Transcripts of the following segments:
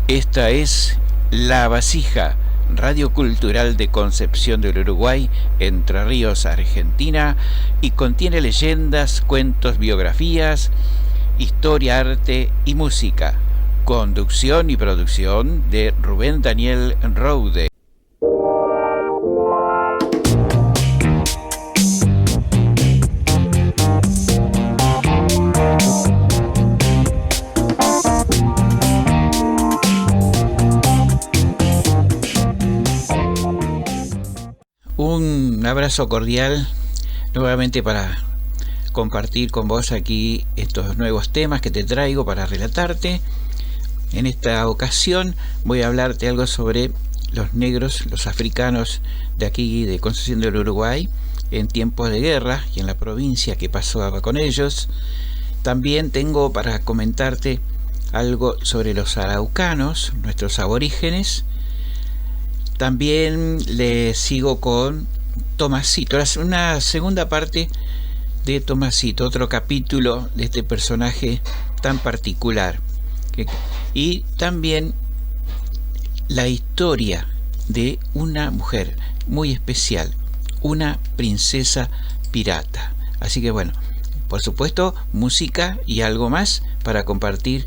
Esta es La Vasija, Radio Cultural de Concepción del Uruguay, Entre Ríos, Argentina, y contiene leyendas, cuentos, biografías, historia, arte y música. Conducción y producción de Rubén Daniel Roude. Un abrazo cordial nuevamente para compartir con vos aquí estos nuevos temas que te traigo para relatarte. En esta ocasión voy a hablarte algo sobre los negros, los africanos de aquí de Concepción del Uruguay en tiempos de guerra y en la provincia que pasaba con ellos. También tengo para comentarte algo sobre los araucanos, nuestros aborígenes. También le sigo con Tomasito, una segunda parte de Tomasito, otro capítulo de este personaje tan particular. Y también la historia de una mujer muy especial, una princesa pirata. Así que bueno, por supuesto, música y algo más para compartir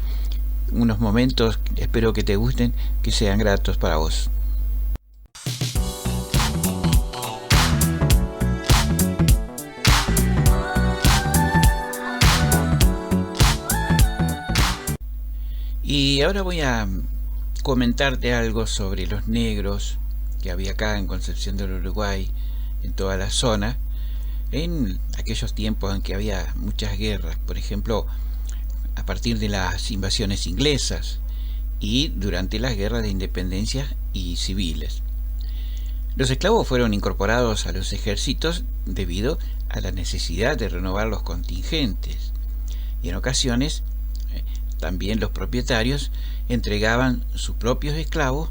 unos momentos, espero que te gusten, que sean gratos para vos. Y ahora voy a comentarte algo sobre los negros que había acá en Concepción del Uruguay, en toda la zona, en aquellos tiempos en que había muchas guerras, por ejemplo, a partir de las invasiones inglesas y durante las guerras de independencia y civiles. Los esclavos fueron incorporados a los ejércitos debido a la necesidad de renovar los contingentes, y en ocasiones también los propietarios entregaban sus propios esclavos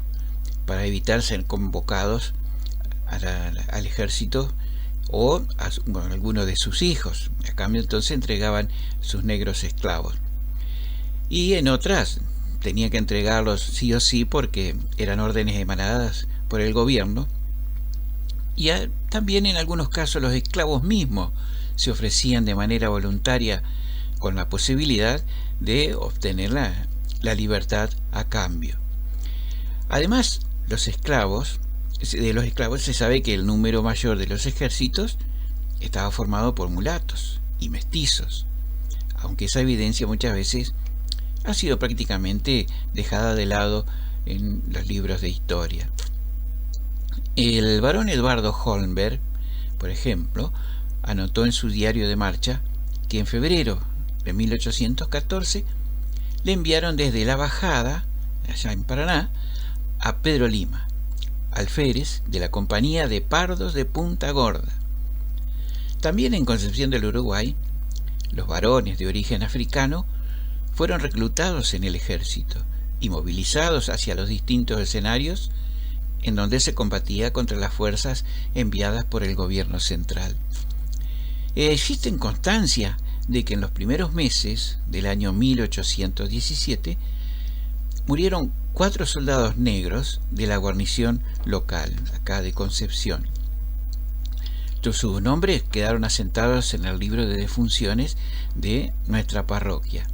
para evitar ser convocados al ejército o a alguno de sus hijos. A cambio entonces entregaban sus negros esclavos. Y en otras tenían que entregarlos sí o sí porque eran órdenes emanadas por el gobierno. Y también en algunos casos los esclavos mismos se ofrecían de manera voluntaria con la posibilidad de obtener la libertad a cambio. Además, de los esclavos se sabe que el número mayor de los ejércitos estaba formado por mulatos y mestizos, aunque esa evidencia muchas veces ha sido prácticamente dejada de lado en los libros de historia. El barón Eduardo Holmberg, por ejemplo, anotó en su diario de marcha que en febrero de 1814 le enviaron desde La Bajada, allá en Paraná, a Pedro Lima, alférez de la Compañía de Pardos de Punta Gorda. También en Concepción del Uruguay, los varones de origen africano fueron reclutados en el ejército y movilizados hacia los distintos escenarios en donde se combatía contra las fuerzas enviadas por el gobierno central. Existen constancia de que en los primeros meses del año 1817 murieron 4 soldados negros de la guarnición local, acá de Concepción. Sus nombres quedaron asentados en el libro de defunciones de nuestra parroquia.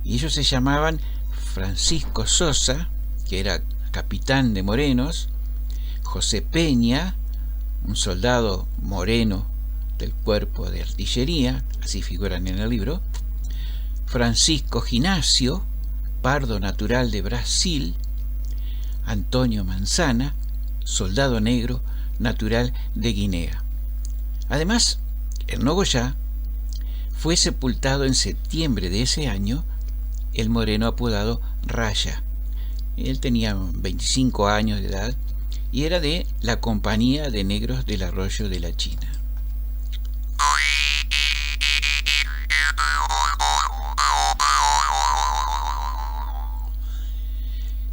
Y ellos se llamaban Francisco Sosa, que era capitán de morenos, José Peña, un soldado moreno del cuerpo de artillería, así figuran en el libro, Francisco Ginacio, pardo natural de Brasil, Antonio Manzana, soldado negro natural de Guinea. Además, en Nogoyá fue sepultado en septiembre de ese año el moreno apodado Raya. Él tenía 25 años de edad y era de la Compañía de Negros del Arroyo de la China.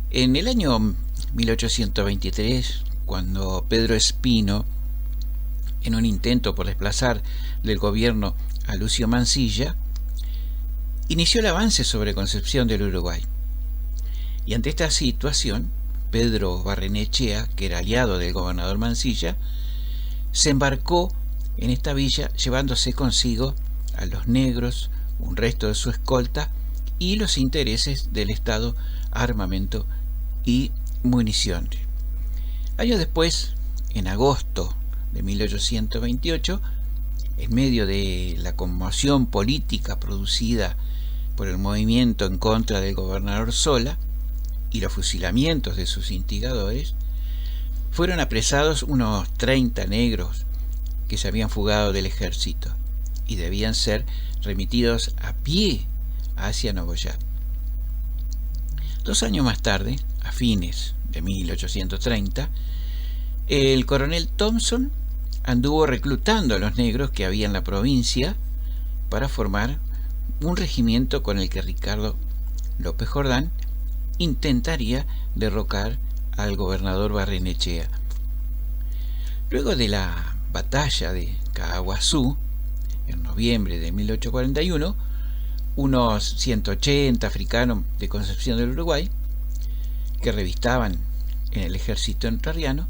En el año 1823, cuando Pedro Espino, en un intento por desplazar del gobierno a Lucio Mansilla, inició el avance sobre Concepción del Uruguay. Y ante esta situación, Pedro Barrenechea, que era aliado del gobernador Mansilla, se embarcó en esta villa llevándose consigo a los negros, un resto de su escolta y los intereses del Estado, armamento y municiones. Años después, en agosto de 1828, en medio de la conmoción política producida por el movimiento en contra del gobernador Sola y los fusilamientos de sus instigadores, fueron apresados unos 30 negros que se habían fugado del ejército y debían ser remitidos a pie hacia Nogoyá. 2 años más tarde, a fines de 1830, el coronel Thompson anduvo reclutando a los negros que había en la provincia para formar un regimiento con el que Ricardo López Jordán intentaría derrocar al gobernador Barrenechea. Luego de la batalla de Caaguazú, en noviembre de 1841, unos 180 africanos de Concepción del Uruguay, que revistaban en el ejército entrerriano,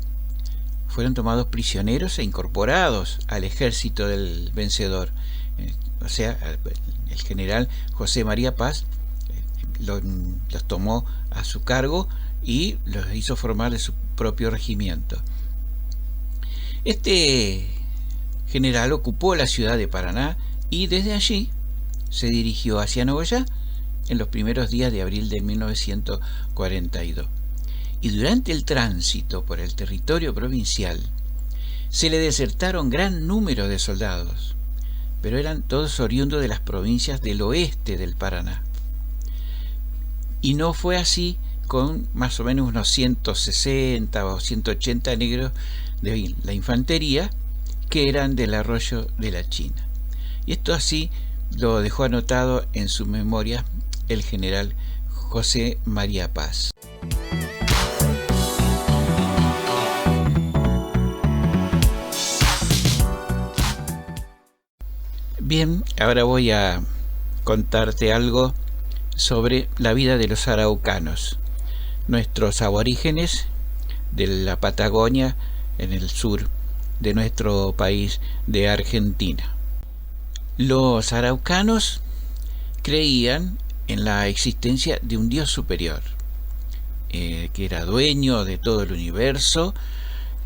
fueron tomados prisioneros e incorporados al ejército del vencedor. O sea, el general José María Paz los tomó a su cargo y los hizo formar de su propio regimiento. Este general ocupó la ciudad de Paraná y desde allí se dirigió hacia Nogoyá en los primeros días de abril de 1942. Y durante el tránsito por el territorio provincial se le desertaron gran número de soldados, pero eran todos oriundos de las provincias del oeste del Paraná. Y no fue así con más o menos unos 160 o 180 negros de la infantería que eran del arroyo de la China. Y esto así lo dejó anotado en su memoria el general José María Paz. Bien, ahora voy a contarte algo sobre la vida de los araucanos, nuestros aborígenes de la Patagonia en el sur de nuestro país de Argentina. Los araucanos creían en la existencia de un Dios superior, que era dueño de todo el universo,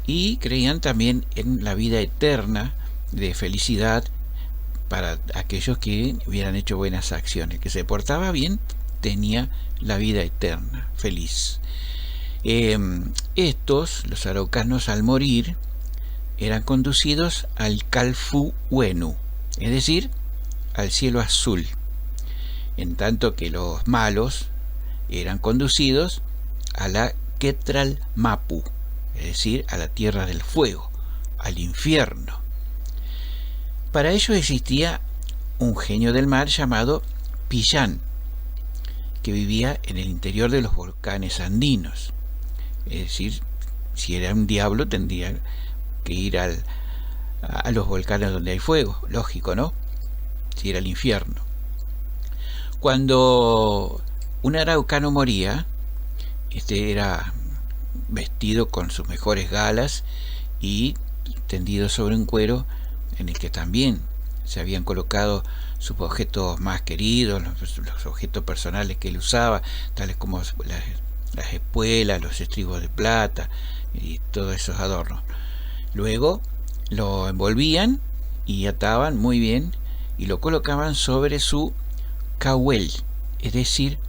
y creían también en la vida eterna de felicidad para aquellos que hubieran hecho buenas acciones. El que se portaba bien tenía la vida eterna, feliz. Los araucanos, al morir, eran conducidos al Calfu Huenu, es decir, al cielo azul, en tanto que los malos eran conducidos a la Quetral Mapu, es decir, a la tierra del fuego, al infierno. Para ello existía un genio del mar llamado Pillán, que vivía en el interior de los volcanes andinos. Es decir, si era un diablo tendría que ir a los volcanes donde hay fuego, lógico, ¿no? Si era el infierno. Cuando un araucano moría, este era vestido con sus mejores galas y tendido sobre un cuero en el que también se habían colocado sus objetos más queridos, los objetos personales que él usaba, tales como las espuelas, los estribos de plata y todos esos adornos. Luego lo envolvían y ataban muy bien y lo colocaban sobre su cahuel, es decir,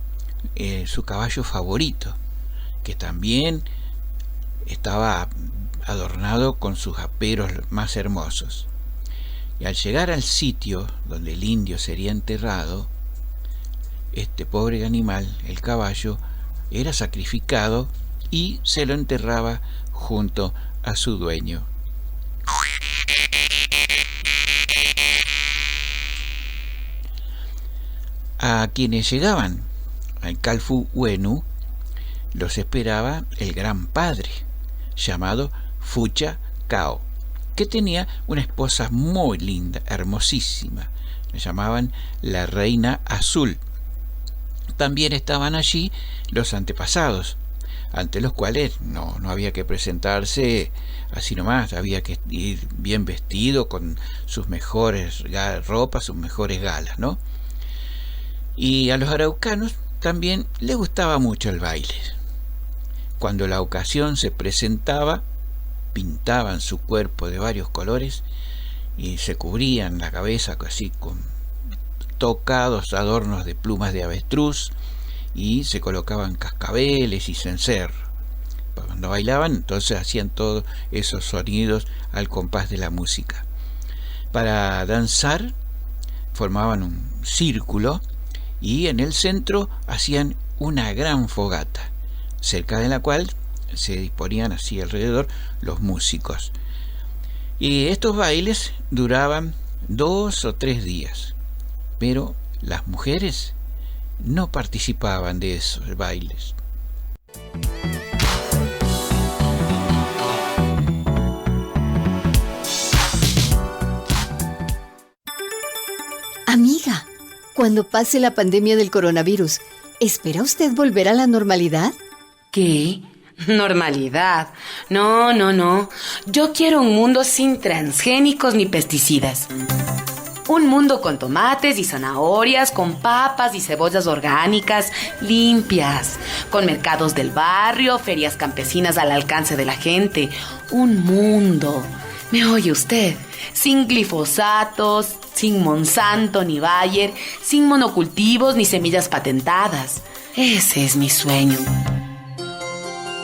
su caballo favorito, que también estaba adornado con sus aperos más hermosos. Y al llegar al sitio donde el indio sería enterrado, este pobre animal, el caballo, era sacrificado y se lo enterraba junto a su dueño. A quienes llegaban al Calfu Huenu los esperaba el gran padre, llamado Fucha Cao, que tenía una esposa muy linda, hermosísima. La llamaban la Reina Azul. también estaban allí los antepasados, ante los cuales no había que presentarse así nomás, había que ir bien vestido con sus mejores ropas, sus mejores galas, ¿no? Y a los araucanos también les gustaba mucho el baile. Cuando la ocasión se presentaba, pintaban su cuerpo de varios colores y se cubrían la cabeza así con tocados adornos de plumas de avestruz y se colocaban cascabeles y cencerro. Cuando bailaban, entonces hacían todos esos sonidos al compás de la música. Para danzar formaban un círculo y en el centro hacían una gran fogata, cerca de la cual se disponían así alrededor los músicos. Y estos bailes duraban 2 o 3 días, pero las mujeres no participaban de esos bailes. Amiga, cuando pase la pandemia del coronavirus, ¿espera usted volver a la normalidad? ¿Qué? ¿Normalidad? No. Yo quiero un mundo sin transgénicos ni pesticidas. Un mundo con tomates y zanahorias, con papas y cebollas orgánicas, limpias, con mercados del barrio, ferias campesinas al alcance de la gente. Un mundo, ¿me oye usted? Sin glifosatos, sin Monsanto ni Bayer, sin monocultivos ni semillas patentadas. Ese es mi sueño.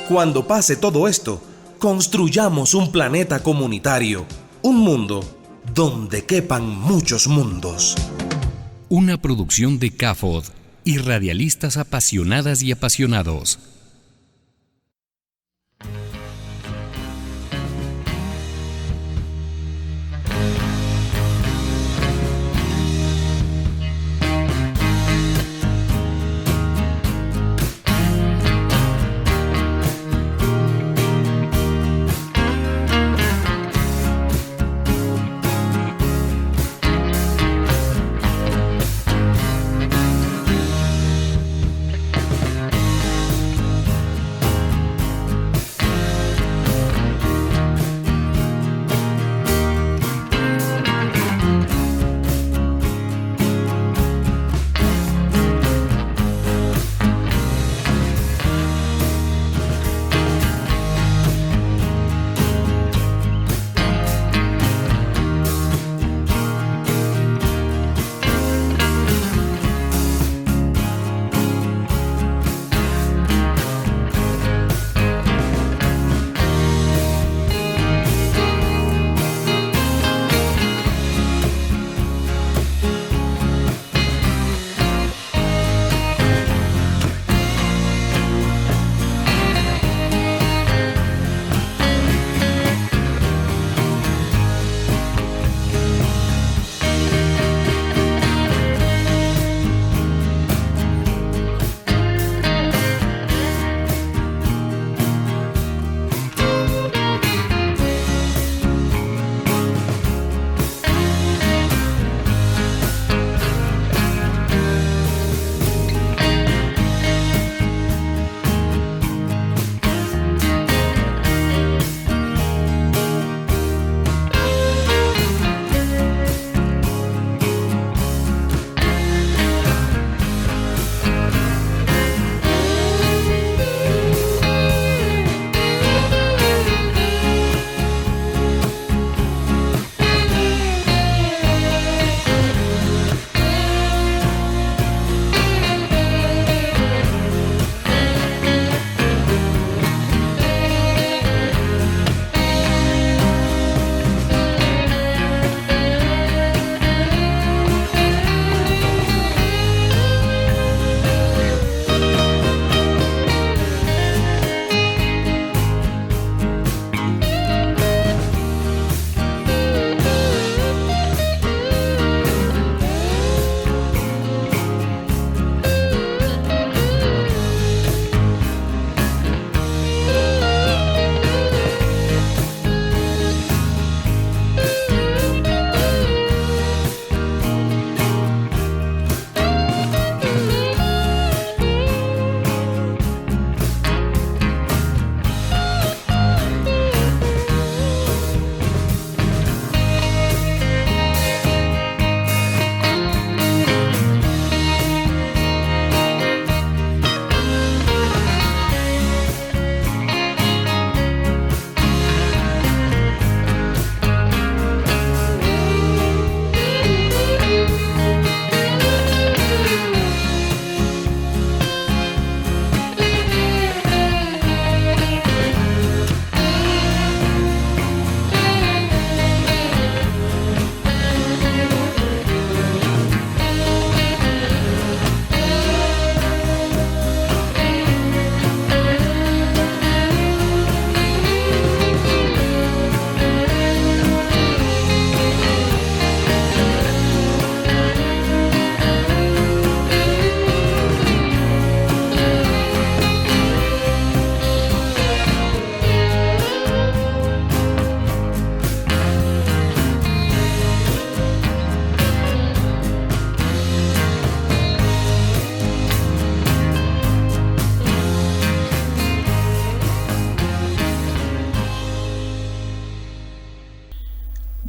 Cuando pase todo esto, construyamos un planeta comunitario, un mundo donde quepan muchos mundos. Una producción de CAFOD y radialistas apasionadas y apasionados.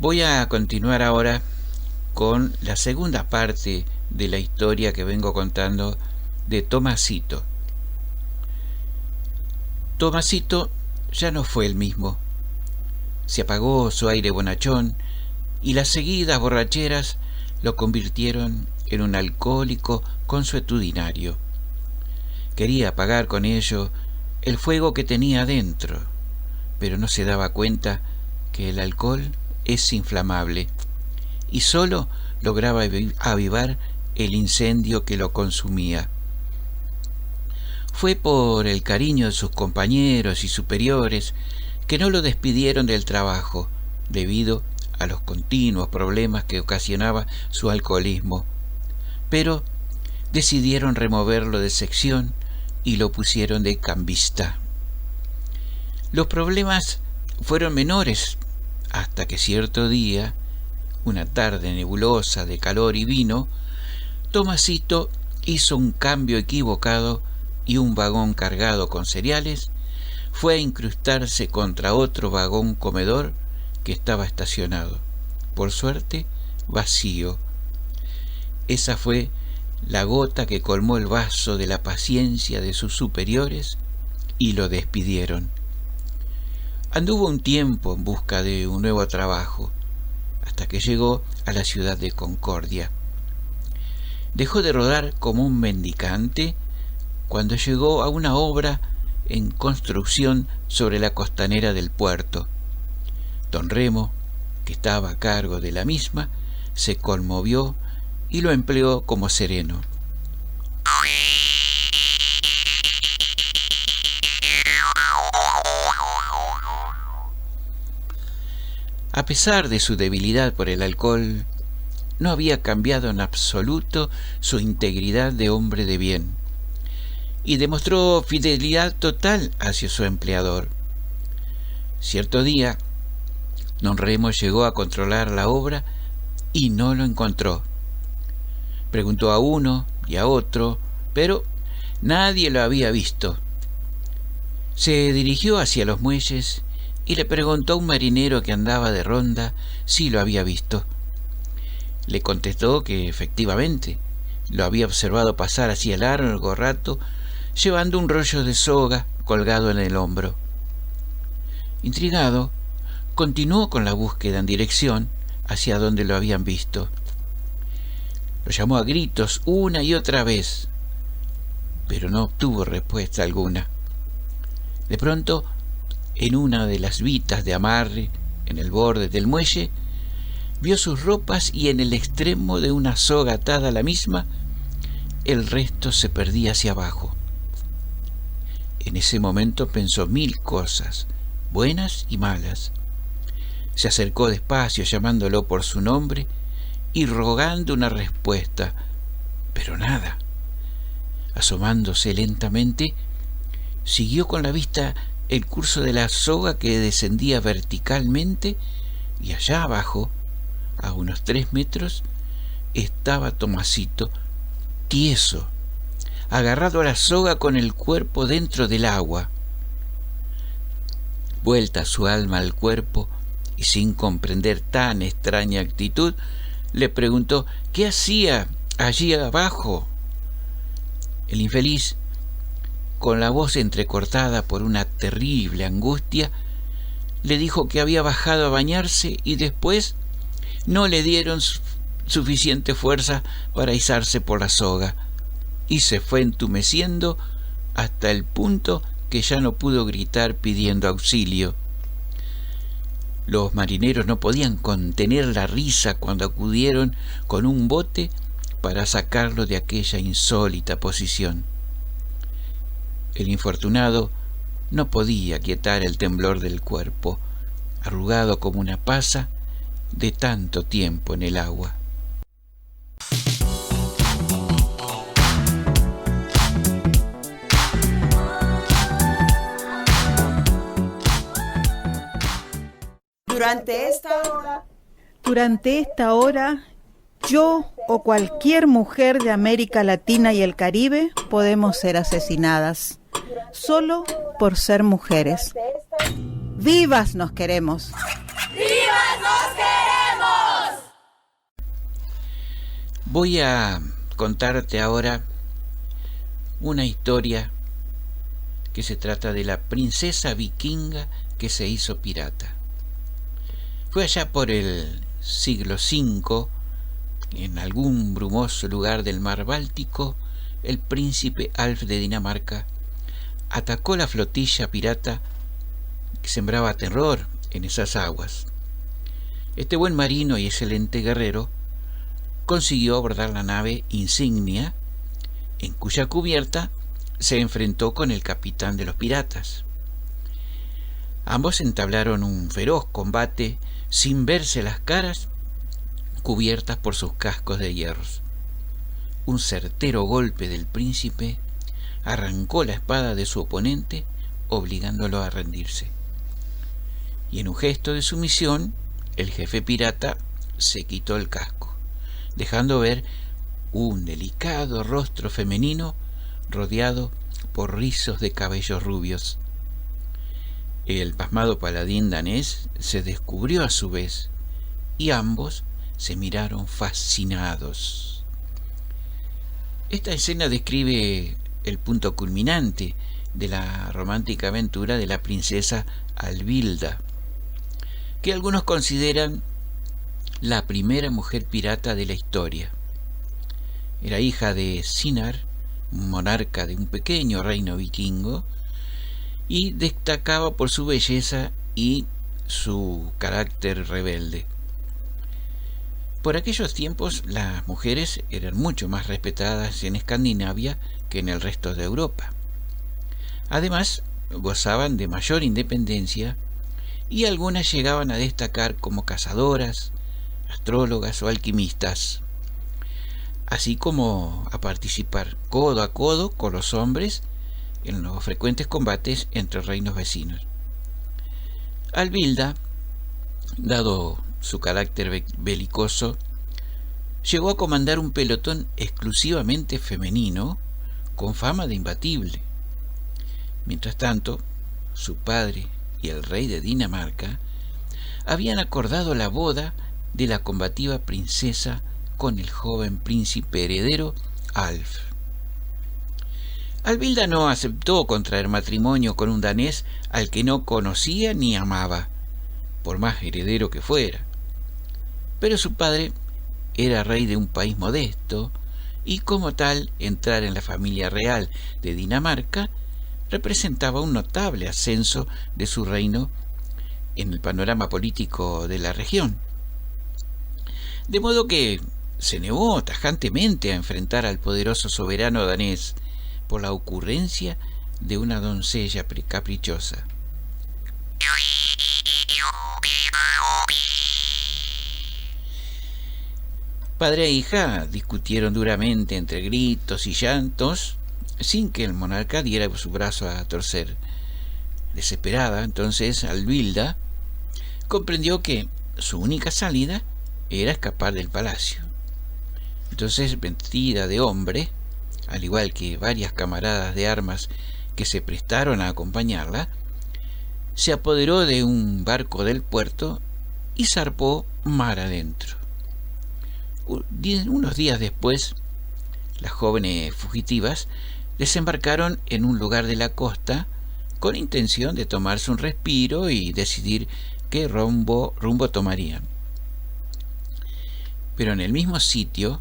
Voy a continuar ahora con la segunda parte de la historia que vengo contando de Tomasito. Tomasito ya no fue el mismo. Se apagó su aire bonachón y las seguidas borracheras lo convirtieron en un alcohólico consuetudinario. Quería apagar con ello el fuego que tenía dentro, pero no se daba cuenta que el alcohol es inflamable y solo lograba avivar el incendio que lo consumía. Fue por el cariño de sus compañeros y superiores que no lo despidieron del trabajo debido a los continuos problemas que ocasionaba su alcoholismo, pero decidieron removerlo de sección y lo pusieron de cambista. Los problemas fueron menores hasta que cierto día, una tarde nebulosa de calor y vino, Tomasito hizo un cambio equivocado y un vagón cargado con cereales fue a incrustarse contra otro vagón comedor que estaba estacionado, por suerte vacío. Esa fue la gota que colmó el vaso de la paciencia de sus superiores y lo despidieron. Anduvo un tiempo en busca de un nuevo trabajo, hasta que llegó a la ciudad de Concordia. Dejó de rodar como un mendicante cuando llegó a una obra en construcción sobre la costanera del puerto. Don Remo, que estaba a cargo de la misma, se conmovió y lo empleó como sereno. A pesar de su debilidad por el alcohol, no había cambiado en absoluto su integridad de hombre de bien, y demostró fidelidad total hacia su empleador. Cierto día, don Remo llegó a controlar la obra y no lo encontró. Preguntó a uno y a otro, pero nadie lo había visto. Se dirigió hacia los muelles y le preguntó a un marinero que andaba de ronda si lo había visto. Le contestó que efectivamente lo había observado pasar hacía largo rato llevando un rollo de soga colgado en el hombro. Intrigado, continuó con la búsqueda en dirección hacia donde lo habían visto. Lo llamó a gritos una y otra vez, pero no obtuvo respuesta alguna. De pronto, en una de las vitas de amarre en el borde del muelle, vio sus ropas y en el extremo de una soga atada a la misma, el resto se perdía hacia abajo. En ese momento pensó 1000 cosas, buenas y malas. Se acercó despacio llamándolo por su nombre y rogando una respuesta, pero nada. Asomándose lentamente, siguió con la vista el curso de la soga que descendía verticalmente y allá abajo, a unos 3 metros, estaba Tomasito, tieso, agarrado a la soga con el cuerpo dentro del agua. Vuelta su alma al cuerpo y sin comprender tan extraña actitud, le preguntó qué hacía allí abajo. El infeliz, con la voz entrecortada por una terrible angustia, le dijo que había bajado a bañarse y después no le dieron suficiente fuerza para izarse por la soga y se fue entumeciendo hasta el punto que ya no pudo gritar pidiendo auxilio. Los marineros no podían contener la risa cuando acudieron con un bote para sacarlo de aquella insólita posición. El infortunado no podía quietar el temblor del cuerpo, arrugado como una pasa de tanto tiempo en el agua. Durante esta hora, yo o cualquier mujer de América Latina y el Caribe podemos ser asesinadas, solo por ser mujeres. ¡Vivas nos queremos! ¡Vivas nos queremos! Voy a contarte ahora una historia que se trata de la princesa vikinga que se hizo pirata. Fue allá por el siglo V, en algún brumoso lugar del mar Báltico, el príncipe Alf de Dinamarca atacó la flotilla pirata que sembraba terror en esas aguas. Este buen marino y excelente guerrero consiguió abordar la nave Insignia, en cuya cubierta se enfrentó con el capitán de los piratas. Ambos entablaron un feroz combate sin verse las caras, cubiertas por sus cascos de hierros. Un certero golpe del príncipe arrancó la espada de su oponente, obligándolo a rendirse. Y en un gesto de sumisión, el jefe pirata se quitó el casco, dejando ver un delicado rostro femenino rodeado por rizos de cabellos rubios. El pasmado paladín danés se descubrió a su vez, y ambos se miraron fascinados. Esta escena describe el punto culminante de la romántica aventura de la princesa Alvilda, que algunos consideran la primera mujer pirata de la historia. Era hija de Sinar, monarca de un pequeño reino vikingo, y destacaba por su belleza y su carácter rebelde. Por aquellos tiempos las mujeres eran mucho más respetadas en Escandinavia que en el resto de Europa. Además, gozaban de mayor independencia y algunas llegaban a destacar como cazadoras, astrólogas o alquimistas, así como a participar codo a codo con los hombres en los frecuentes combates entre reinos vecinos. Alvilda, dado su carácter belicoso, llegó a comandar un pelotón exclusivamente femenino con fama de imbatible. Mientras tanto, su padre y el rey de Dinamarca habían acordado la boda de la combativa princesa con el joven príncipe heredero Alf. Alvilda no aceptó contraer matrimonio con un danés al que no conocía ni amaba, por más heredero que fuera. Pero su padre era rey de un país modesto, y como tal, entrar en la familia real de Dinamarca representaba un notable ascenso de su reino en el panorama político de la región. De modo que se negó tajantemente a enfrentar al poderoso soberano danés por la ocurrencia de una doncella caprichosa. Padre e hija discutieron duramente entre gritos y llantos, sin que el monarca diera su brazo a torcer. Desesperada, entonces, Alvilda comprendió que su única salida era escapar del palacio. Entonces, vestida de hombre, al igual que varias camaradas de armas que se prestaron a acompañarla, se apoderó de un barco del puerto y zarpó mar adentro. Unos días después, las jóvenes fugitivas desembarcaron en un lugar de la costa con intención de tomarse un respiro y decidir qué rumbo tomarían. Pero en el mismo sitio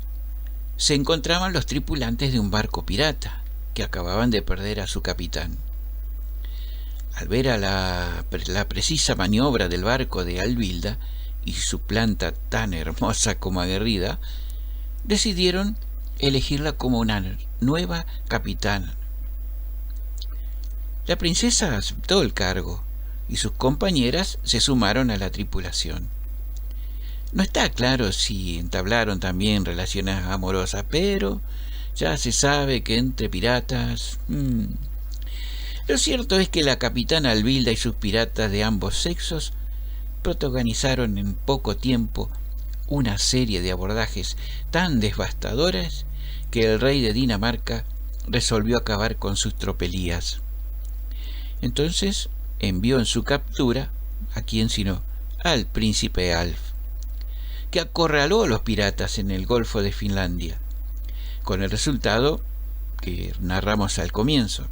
se encontraban los tripulantes de un barco pirata que acababan de perder a su capitán. Al ver a la precisa maniobra del barco de Alvilda y su planta tan hermosa como aguerrida, decidieron elegirla como una nueva capitana. La princesa aceptó el cargo y sus compañeras se sumaron a la tripulación. No está claro si entablaron también relaciones amorosas, pero ya se sabe que entre piratas... Lo cierto es que la capitana Alvilda y sus piratas de ambos sexos protagonizaron en poco tiempo una serie de abordajes tan devastadoras que el rey de Dinamarca resolvió acabar con sus tropelías. Entonces envió en su captura, ¿a quién sino? Al príncipe Alf, que acorraló a los piratas en el Golfo de Finlandia, con el resultado que narramos al comienzo.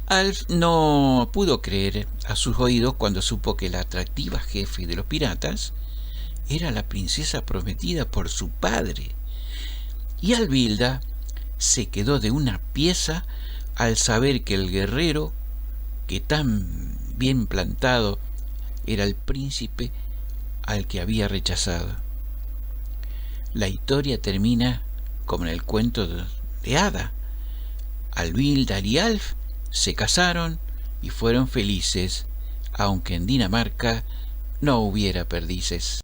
Alf no pudo creer a sus oídos cuando supo que la atractiva jefe de los piratas era la princesa prometida por su padre. Y Alvilda se quedó de una pieza al saber que el guerrero, que tan bien plantado, era el príncipe al que había rechazado. La historia termina como en el cuento de Hada. Alvilda y Alf se casaron y fueron felices, aunque en Dinamarca no hubiera perdices.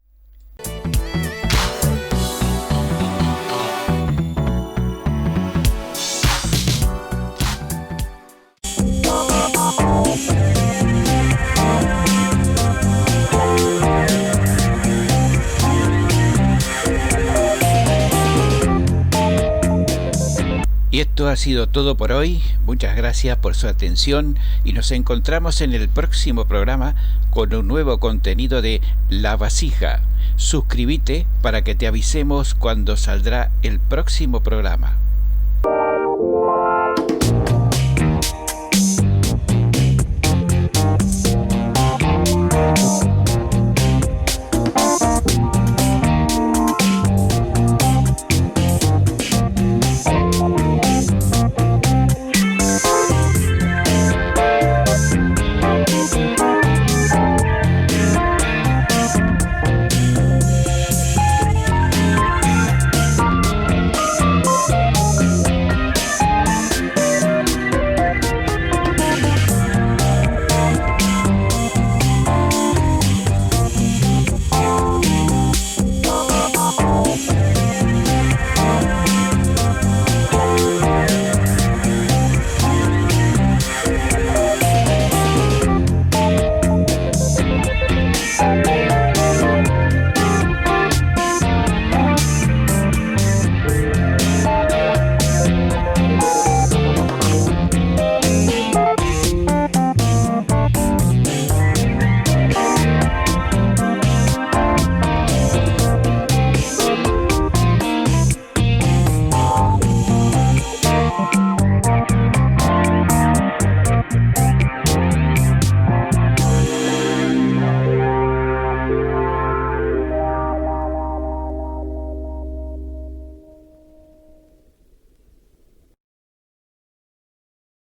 Y esto ha sido todo por hoy. Muchas gracias por su atención y nos encontramos en el próximo programa con un nuevo contenido de La Vasija. Suscríbete para que te avisemos cuando saldrá el próximo programa.